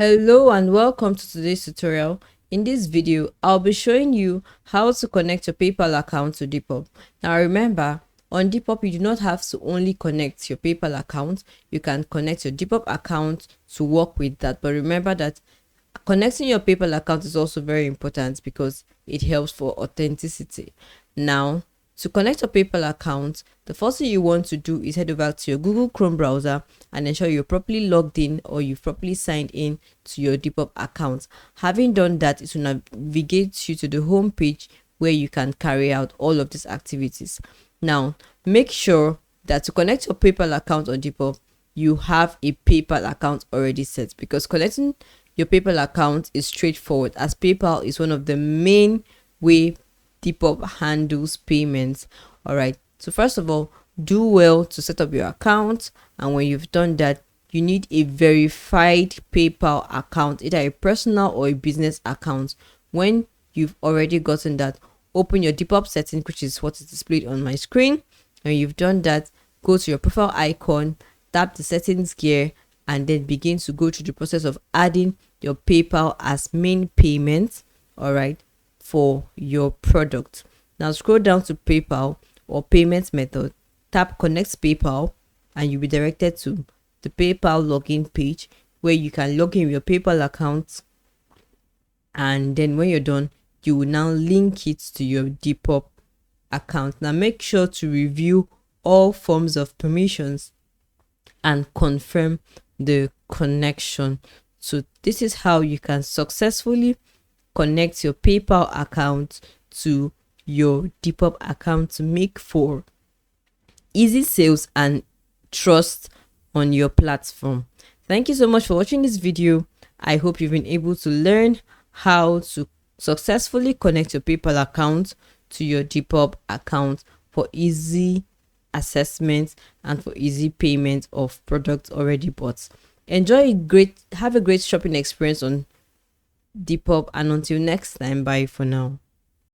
Hello and welcome to today's tutorial. In this video, I'll be showing you how to connect your PayPal account to Depop. Now remember, on Depop, you do not have to only connect your PayPal account. You can connect your Depop account to work with that. But remember that connecting your PayPal account is also very important because it helps for authenticity. Now, to connect your PayPal account, the first thing you want to do is head over to your Google Chrome browser and ensure you're properly logged in or you've properly signed in to your Depop account. Having done that, it will navigate you to the home page where you can carry out all of these activities. Now, make sure that to connect your PayPal account on Depop, you have a PayPal account already set, because connecting your PayPal account is straightforward, as PayPal is one of the main way Depop handles payments. All right, so first of all, do well to set up your account, and when you've done that, you need a verified PayPal account, either a personal or a business account. When you've already gotten that, open your Depop settings, which is what is displayed on my screen. And you've done that, go to your profile icon, tap the settings gear, and then begin to go through the process of adding your PayPal as main payment, all right, for your product. Now scroll down to PayPal or payment method, tap connect PayPal, and you'll be directed to the PayPal login page where you can log in your PayPal account. And then when you're done, you will now link it to your Depop account. Now make sure to review all forms of permissions and confirm the connection. So this is how you can successfully connect your PayPal account to your Depop account to make for easy sales and trust on your platform. Thank you so much for watching this video. I hope you've been able to learn how to successfully connect your PayPal account to your Depop account for easy assessment and for easy payment of products already bought. Have a great shopping experience on Depop, and until next time, bye for now.